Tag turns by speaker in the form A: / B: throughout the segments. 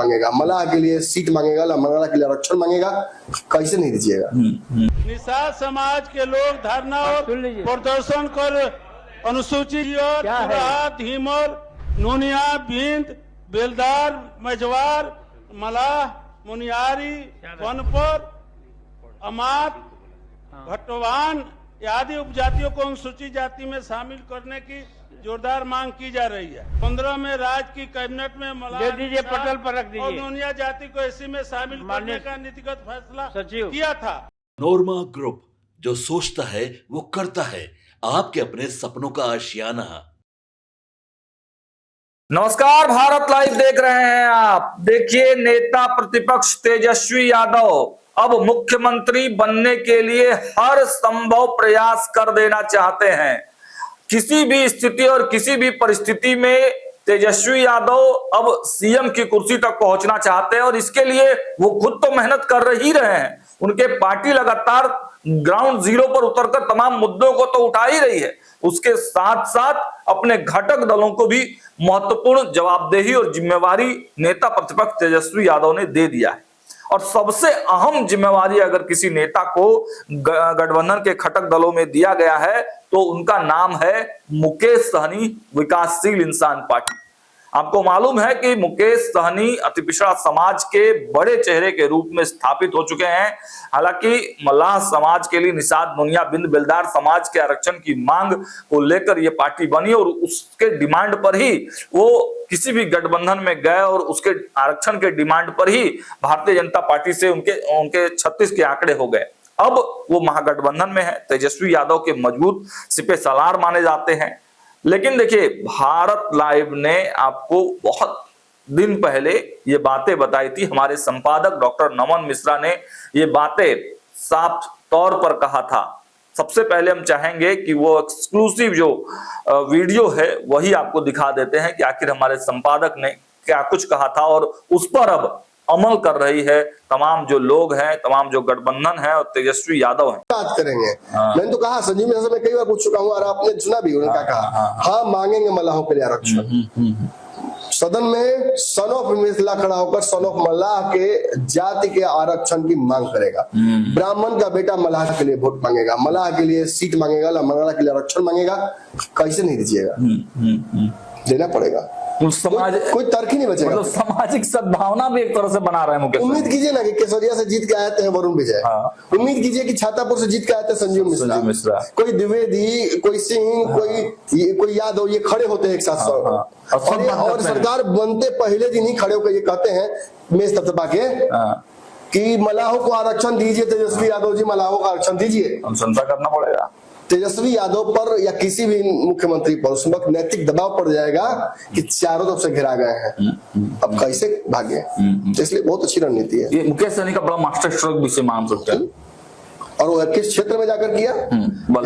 A: मांगेगा, मलाह के लिए सीट मांगेगा, मलाह के लिए आरक्षण मांगेगा, कैसे नहीं दीजिएगा?
B: निषाद समाज के लोग धरना और प्रदर्शन कर अनुसूचित धीमर, नूनिया, भिंद, बेलदार, मझवार, मलाह, मुनियारी, वनपर, अमात, भट्टवान आदि उपजातियों को अनुसूचित जाति में शामिल करने की जोरदार मांग की जा रही है। 15 में राज्य की कैबिनेट में मलाह
C: दीजिए, पटल पर रख दीजिए,
B: और नूनिया जाति को एससी में शामिल करने का नीतिगत फैसला किया था।
D: नोरमा ग्रुप, जो सोचता है वो करता है। आपके अपने सपनों का आशियाना।
E: नमस्कार, भारत लाइव देख रहे हैं आप। देखिए, नेता प्रतिपक्ष तेजस्वी यादव अब मुख्यमंत्री बनने के लिए हर संभव प्रयास कर देना चाहते हैं। किसी भी स्थिति और किसी भी परिस्थिति में तेजस्वी यादव अब सीएम की कुर्सी तक पहुंचना चाहते हैं और इसके लिए वो खुद तो मेहनत कर ही रहे हैं। उनके पार्टी लगातार ग्राउंड जीरो पर उतरकर तमाम मुद्दों को तो उठा ही रही है, उसके साथ साथ अपने घटक दलों को भी महत्वपूर्ण जवाबदेही और जिम्मेवारी नेता प्रतिपक्ष तेजस्वी यादव ने दे दिया है। और सबसे अहम जिम्मेवारी अगर किसी नेता को गठबंधन के घटक दलों में दिया गया है तो उनका नाम है मुकेश सहनी, विकासशील इंसान पार्टी। आपको मालूम है कि मुकेश सहनी अति पिछड़ा समाज के बड़े चेहरे के रूप में स्थापित हो चुके हैं। हालांकि मल्लाह समाज के लिए निषाद, नूनिया, बिंद, बेलदार समाज के आरक्षण की मांग को लेकर यह पार्टी बनी और उसके डिमांड पर ही वो किसी भी गठबंधन में गए और उसके आरक्षण के डिमांड पर ही भारतीय जनता पार्टी से उनके 36 के आंकड़े हो गए। अब वो महागठबंधन में है। तेजस्वी यादव के मजबूत सिपे सालार माने जाते हैं। लेकिन देखिए, भारत लाइव ने आपको बहुत दिन पहले ये बातें बताई थी। हमारे संपादक डॉक्टर नमन मिश्रा ने ये बातें साफ तौर पर कहा था। सबसे पहले हम चाहेंगे कि वो एक्सक्लूसिव जो वीडियो है वही आपको दिखा देते हैं कि आखिर हमारे संपादक ने क्या कुछ कहा था और उस पर अब अमल कर रही है तमाम जो लोग हैं, तमाम जो गठबंधन है और तेजस्वी यादव हैं।
A: बात करेंगे। मैंने तो कहा, संजीव मिश्रा से मैं कई बार पूछ चुका हूँ और आपने सुना भी, उन्होंने क्या कहा, हाँ मांगेंगे मल्लाहों के लिए आरक्षण। सदन में सन ऑफ मिथिला खड़ा होकर सन ऑफ मल्लाह के जाति के आरक्षण की मांग करेगा। ब्राह्मण का बेटा मल्लाह के लिए वोट मांगेगा, मल्लाह के लिए सीट मांगेगा, मल्लाह के लिए आरक्षण मांगेगा, कैसे नहीं दीजिएगा? देना पड़ेगा। कोई तर्क ही नहीं बचेगा।
E: मतलब सामाजिक सद्भावना भी एक तरह से बना रहे हैं मुकेश।
A: उम्मीद कीजिए ना कि केसरिया से जीत के आए थे वरुण विजय, उम्मीद कीजिए कि छातापुर से जीत के आए थे संजीव मिश्रा, कोई द्विवेदी, कोई सिंह, कोई यादव, ये खड़े होते हैं एक साथ और सरकार बनते पहले दिन ही खड़े होकर ये कहते हैं मेज थपथपा के कि मल्लाहों को आरक्षण दीजिए, तेजस्वी यादव जी मल्लाहों को आरक्षण दीजिए।
E: अनुशंसा करना पड़ेगा।
A: तेजस्वी यादव पर या किसी भी मुख्यमंत्री पर उस वक्त नैतिक दबाव पड़ जाएगा कि चारों तरफ से घिरा गए हैं, अब कैसे भागे। इसलिए बहुत अच्छी रणनीति है।
E: ये मुकेश सहनी का बड़ा मास्टर स्ट्रोक भी से मान सकते हैं।
A: और वो किस क्षेत्र में जाकर किया?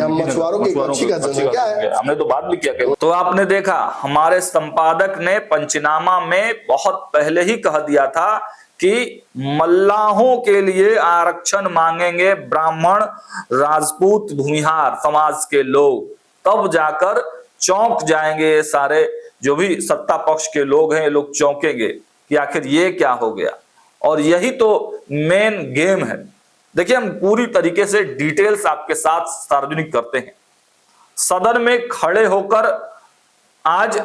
A: मछुआरों की अच्छी क्या है,
E: हमने तो बात भी किया। तो आपने देखा, हमारे संपादक ने पंचनामा में बहुत पहले ही कह दिया था कि मल्लाहों के लिए आरक्षण मांगेंगे ब्राह्मण, राजपूत, भूमिहार समाज के लोग। तब जाकर चौंक जाएंगे ये सारे जो भी सत्ता पक्ष के लोग हैं, ये लोग चौंकेंगे कि आखिर ये क्या हो गया। और यही तो मेन गेम है। देखिए, हम पूरी तरीके से डिटेल्स आपके साथ सार्वजनिक करते हैं। सदन में खड़े होकर आज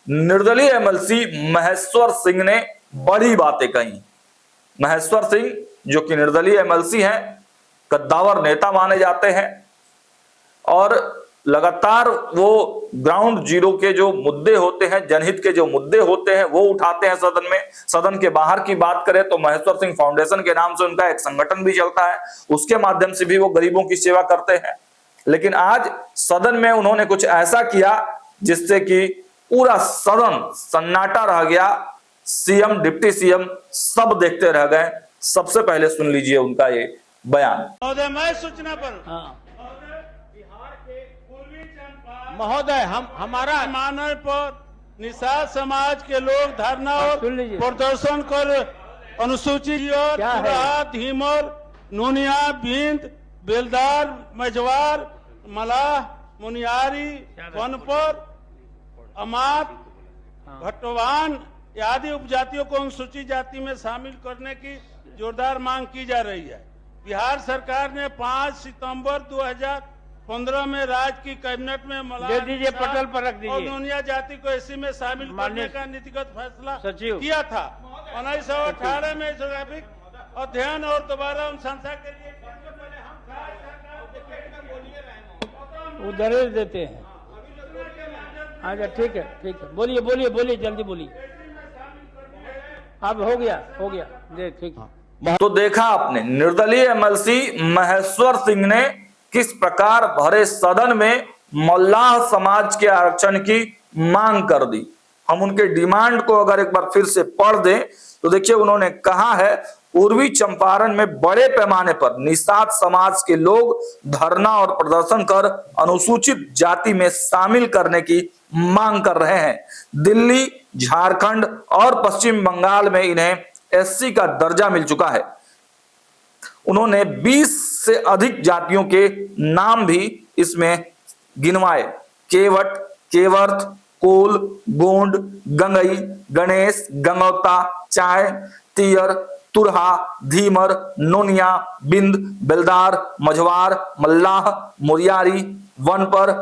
E: निर्दलीय एमएलसी महेश्वर सिंह ने बड़ी बातें कही। महेश्वर सिंह जो कि निर्दलीय एमएलसी हैं, कद्दावर नेता माने जाते हैं और लगातार वो ग्राउंड जीरो के जो मुद्दे होते हैं, जनहित के जो मुद्दे होते हैं वो उठाते हैं सदन में। सदन के बाहर की बात करें तो महेश्वर सिंह फाउंडेशन के नाम से उनका एक संगठन भी चलता है, उसके माध्यम से भी वो गरीबों की सेवा करते हैं। लेकिन आज सदन में उन्होंने कुछ ऐसा किया जिससे कि पूरा सदन सन्नाटा रह गया। सीएम, डिप्टी सीएम सब देखते रह गए। सबसे पहले सुन लीजिए उनका ये बयान।
B: महोदय, मैं सूचना पर बिहार के पूर्वी महोदय, हमारा मानव पर निषाद समाज के लोग धरना और प्रदर्शन कर अनुसूचित धीमर, नूनिया, भिंद, बेलदार, मझवार, मलाह, मुनियारी, वनपर, अमात, भट्टवान आदि उपजातियों को अनुसूचित जाति में शामिल करने की जोरदार मांग की जा रही है। बिहार सरकार ने 5 सितंबर 2015 में राज्य की कैबिनेट में मलाह
C: दे दीजिए, पटल पर रख दीजिए।
B: और नोनिया जाति को एससी में शामिल करने का नीतिगत फैसला
C: सचिव।
B: किया था। 1918 में ज्योग्राफिक अध्ययन और दोबारा अनुशंसा के लिए
C: उधर देते हैं। अच्छा ठीक है, बोलिए बोलिए बोलिए, जल्दी बोलिए। अब हो गया दे, ठीक है।
E: तो देखा आपने, निर्दलीय एमएलसी महेश्वर सिंह ने किस प्रकार भरे सदन में मल्लाह समाज के आरक्षण की मांग कर दी। हम उनके डिमांड को अगर एक बार फिर से पढ़ दें तो देखिए, उन्होंने कहा है, पूर्वी चंपारण में बड़े पैमाने पर निषाद समाज के लोग धरना और प्रदर्शन कर अनुसूचित जाति में शामिल करने की मांग कर रहे हैं। दिल्ली, झारखंड और पश्चिम बंगाल में इन्हें एससी का दर्जा मिल चुका है। उन्होंने 20 से अधिक जातियों के नाम भी इसमें गिनवाए। केवट, केवर्थ, कोल, गोंड, गंगई, गणेश, गंगौता, चाय, तियर, तुरहा, धीमर, नोनिया, बिंद, बेलदार, मझवार, मल्लाह, मुरियारी, वनपर,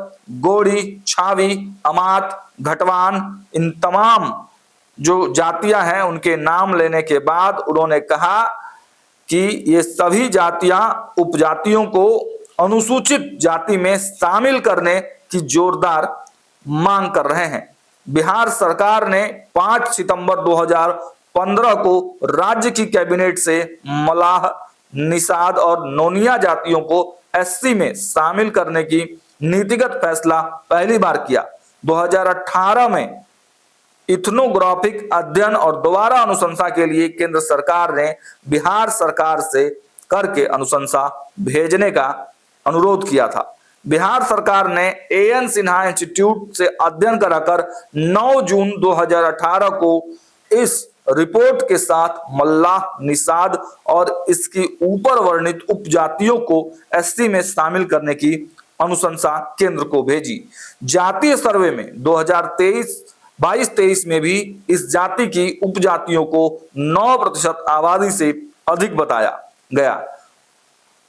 E: गोड़ी, छावी, अमात, घटवान, इन तमाम जो जातियां हैं उनके नाम लेने के बाद उन्होंने कहा कि ये सभी जातियां उपजातियों को अनुसूचित जाति में शामिल करने की जोरदार मांग कर रहे हैं। बिहार सरकार ने 5 सितंबर 2015 को राज्य की कैबिनेट से मलाह, निषाद और नोनिया जातियों को एससी में शामिल करने की नीतिगत फैसला पहली बार किया। 2018 में इथनोग्राफिक अध्ययन और दोबारा अनुशंसा के लिए केंद्र सरकार ने बिहार सरकार से करके अनुशंसा भेजने का अनुरोध किया था। बिहार सरकार ने एएन सिन्हा इंस्टीट्यूट से अध्ययन कराकर 9 जून 2018 को इस रिपोर्ट के साथ मल्लाह, निषाद और इसकी ऊपर वर्णित उपजातियों को एससी में शामिल करने की अनुशंसा केंद्र को भेजी। जातीय सर्वे में 2022-23 में भी इस जाति की उपजातियों को 9% आबादी से अधिक बताया गया।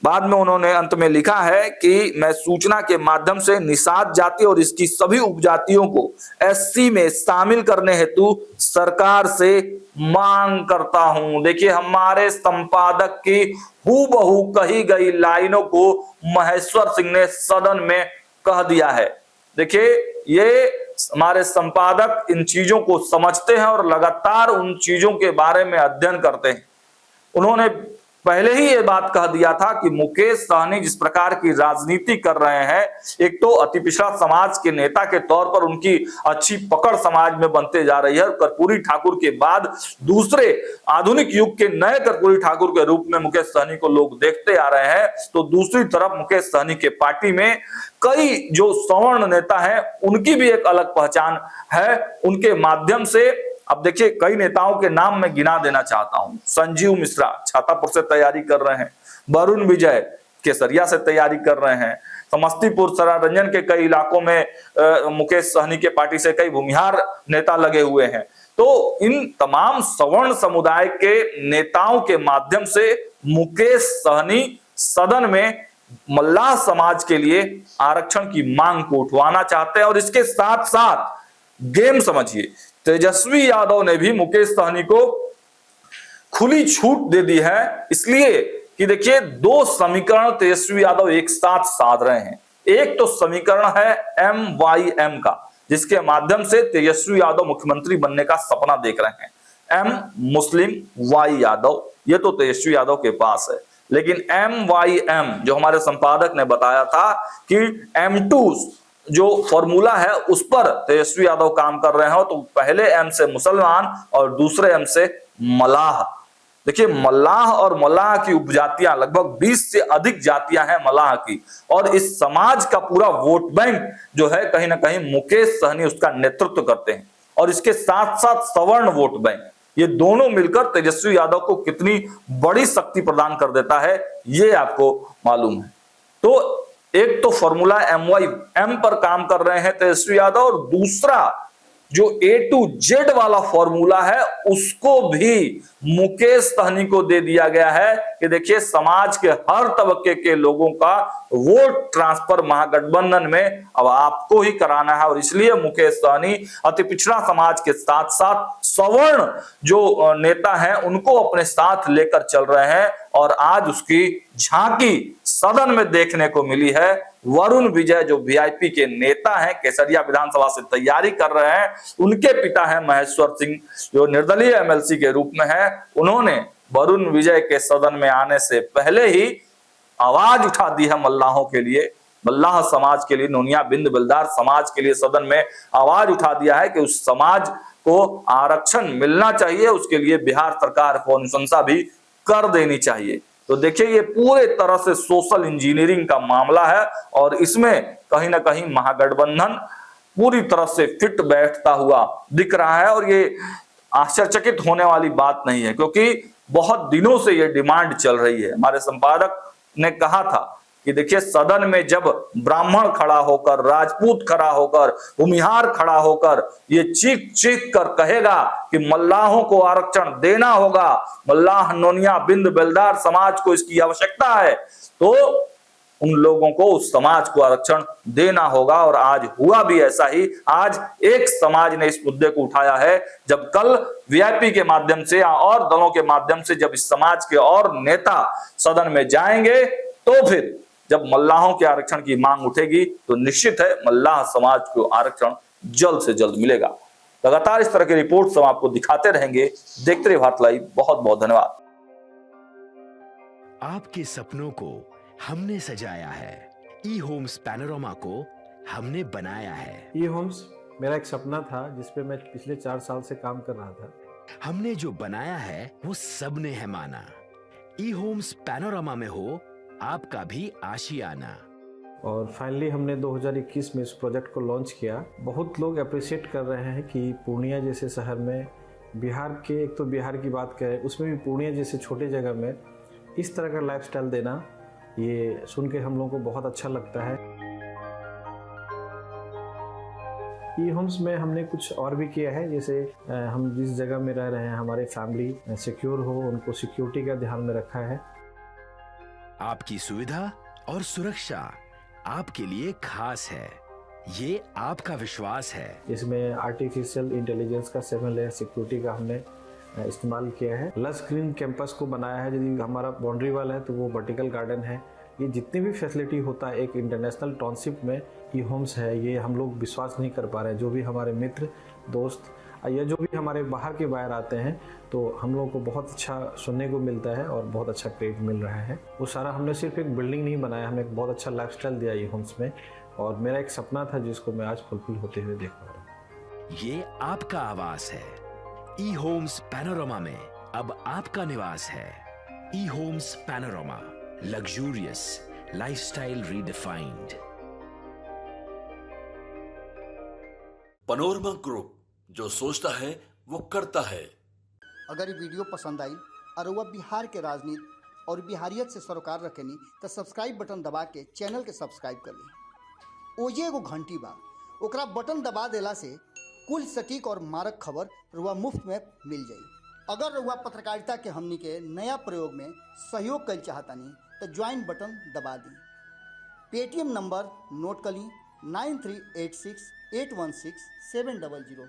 E: बाद में उन्होंने अंत में लिखा है कि मैं सूचना के माध्यम से निषाद जाति और इसकी सभी उपजातियों को एससी में शामिल करने हेतु सरकार से मांग करता हूं। देखिए, हमारे संपादक की हूबहू कही गई लाइनों को महेश्वर सिंह ने सदन में कह दिया है। देखिए, ये हमारे संपादक इन चीजों को समझते हैं और लगातार उन चीजों के बारे में अध्ययन करते हैं। उन्होंने पहले ही ये बात कह दिया था कि मुकेश सहनी जिस प्रकार की राजनीति कर रहे हैं, एक तो अति पिछड़ा समाज के नेता के तौर पर उनकी अच्छी पकड़ समाज में बनते जा रही है। कर्पूरी ठाकुर के बाद दूसरे आधुनिक युग के नए कर्पूरी ठाकुर के रूप में मुकेश सहनी को लोग देखते आ रहे हैं। तो दूसरी तरफ मुकेश सहनी के पार्टी में कई जो सवर्ण नेता हैं उनकी भी एक अलग पहचान है। उनके माध्यम से अब देखिए, कई नेताओं के नाम मैं गिना देना चाहता हूं। संजीव मिश्रा छातापुर से तैयारी कर रहे हैं, वरुण विजय केसरिया से तैयारी कर रहे हैं, समस्तीपुर सरारंजन के कई इलाकों में मुकेश सहनी के पार्टी से कई भूमिहार नेता लगे हुए हैं। तो इन तमाम सवर्ण समुदाय के नेताओं के माध्यम से मुकेश सहनी सदन में मल्लाह समाज के लिए आरक्षण की मांग को उठवाना चाहते हैं। और इसके साथ साथ गेम समझिए, तेजस्वी यादव ने भी मुकेश सहनी को खुली छूट दे दी है, इसलिए कि देखिए, 2 समीकरण तेजस्वी यादव एक साथ साध रहे हैं। एक तो समीकरण है MYM का, जिसके माध्यम से तेजस्वी यादव मुख्यमंत्री बनने का सपना देख रहे हैं। M मुस्लिम, Y यादव, ये तो तेजस्वी यादव के पास है। लेकिन MYM जो हमारे संपादक ने बताया था कि M2 जो फॉर्मूला है उस पर तेजस्वी यादव काम कर रहे हो। तो पहले M से मुसलमान और दूसरे M से मलाह। देखिए, मल्लाह और मलाह की उपजातियां लगभग 20 से अधिक जातियां हैं मलाह की, और इस समाज का पूरा वोट बैंक जो है कहीं ना कहीं मुकेश सहनी उसका नेतृत्व करते हैं। और इसके साथ साथ सवर्ण वोट बैंक, ये दोनों मिलकर तेजस्वी यादव को कितनी बड़ी शक्ति प्रदान कर देता है ये आपको मालूम है। तो एक तो फॉर्मूला MYM पर काम कर रहे हैं तेजस्वी यादव, और दूसरा जो A to Z वाला फॉर्मूला है उसको भी मुकेश सहनी को दे दिया गया है कि देखिए समाज के हर तबके के लोगों का वोट ट्रांसफर महागठबंधन में अब आपको ही कराना है। और इसलिए मुकेश सहनी अति पिछड़ा समाज के साथ साथ सवर्ण जो नेता हैं उनको अपने साथ लेकर चल रहे हैं और आज उसकी झांकी सदन में देखने को मिली है। वरुण विजय जो वीआईपी के नेता हैं, केसरिया विधानसभा से तैयारी कर रहे हैं, उनके पिता हैं महेश्वर सिंह जो निर्दलीय एमएलसी के रूप में है, उन्होंने वरुण विजय के सदन में आने से पहले ही आवाज उठा दी है मल्लाहों के लिए, मल्लाह समाज के लिए, नोनिया बिंद बेलदार समाज के लिए सदन में आवाज उठा दिया है कि उस समाज को आरक्षण मिलना चाहिए, उसके लिए बिहार सरकार को अनुशंसा भी कर देनी चाहिए। तो देखिए ये पूरे तरह से सोशल इंजीनियरिंग का मामला है और इसमें कहीं ना कहीं महागठबंधन पूरी तरह से फिट बैठता हुआ दिख रहा है। और ये आश्चर्यचकित होने वाली बात नहीं है क्योंकि बहुत दिनों से ये डिमांड चल रही है। हमारे संपादक ने कहा था कि देखिए सदन में जब ब्राह्मण खड़ा होकर, राजपूत खड़ा होकर, भूमिहार खड़ा होकर ये चीख चीख कर कहेगा कि मल्लाहों को आरक्षण देना होगा, मल्लाह नोनिया बिंद बेलदार समाज को इसकी आवश्यकता है, तो उन लोगों को उस समाज को आरक्षण देना होगा। और आज हुआ भी ऐसा ही। आज एक समाज ने इस मुद्दे को उठाया है। जब कल वीआईपी के माध्यम से या और दलों के माध्यम से जब इस समाज के और नेता सदन में जाएंगे तो फिर जब मल्लाहों के आरक्षण की मांग उठेगी तो निश्चित है मल्लाह समाज को आरक्षण जल्द से जल्द मिलेगा। लगातार इस तरह की रिपोर्ट हम आपको दिखाते रहेंगे। देखते रहिए भारत लाइव। बहुत बहुत धन्यवाद।
F: आपके सपनों को हमने सजाया है, ई होम्स पैनोरमा को हमने बनाया है।
G: ई होम्स मेरा एक सपना था जिसपे मैं पिछले 4 साल से काम कर रहा था।
F: हमने जो बनाया है वो सबने है माना। ई होम्स पैनोरमा में हो आपका भी आशियाना।
G: और फाइनली हमने 2021 में इस प्रोजेक्ट को लॉन्च किया। बहुत लोग अप्रिशिएट कर रहे हैं कि पूर्णिया जैसे शहर में, बिहार के, एक तो बिहार की बात करें उसमें भी पूर्णिया जैसे छोटे जगह में इस तरह का लाइफस्टाइल देना, ये सुन के हम लोगों को बहुत अच्छा लगता है। ई होम्स में हमने कुछ और भी किया है, जैसे हम जिस जगह में रह रहे हैं हमारे फैमिली सिक्योर हो, उनको सिक्योरिटी का ध्यान में रखा है।
F: आपकी सुविधा और सुरक्षा आपके लिए खास है, ये आपका विश्वास है।
G: इसमें आर्टिफिशियल इंटेलिजेंस का 7 लेयर सिक्योरिटी का हमने इस्तेमाल किया है। लस ग्रीन कैंपस को बनाया है। यदि हमारा बाउंड्री वाल है तो वो वर्टिकल गार्डन है। ये जितनी भी फैसिलिटी होता है एक इंटरनेशनल टाउनशिप में ई होम्स है, ये हम लोग विश्वास नहीं कर पा रहे हैं। जो भी हमारे मित्र दोस्त या जो भी हमारे बाहर के बाहर आते हैं तो हम लोगों को बहुत अच्छा सुनने को मिलता है और बहुत अच्छा क्रेडिट मिल रहा है। वो सारा हमने सिर्फ एक बिल्डिंग नहीं बनाया, हमें एक बहुत अच्छा लाइफस्टाइल दिया ई होम्स में। और मेरा एक सपना था जिसको मैं आज फुलफिल होते हुए देख पा रहा हूँ।
F: ये आपका आवास है। ई होम्स पैनोरमा में अब आपका निवास है। E homes Panorama, luxurious lifestyle redefined.
D: Panorama group, जो सोचता है वो करता है।
H: अगर ये वीडियो पसंद आई और वह बिहार के राजनीति और बिहारियत से सरोकार रखेनी तो सब्सक्राइब बटन दबा के चैनल के सब्सक्राइब कर ली। ओजे एगो घंटी बा, ओकरा बटन दबा देला से कुल सटीक और मारक खबर रुआ मुफ्त में मिल जाई। अगर रुआ पत्रकारिता के हमनी के नया प्रयोग में सहयोग कर चाहतानी तो ज्वाइन बटन दबा दी। पेटीएम नंबर नोट कर ली 9386816700।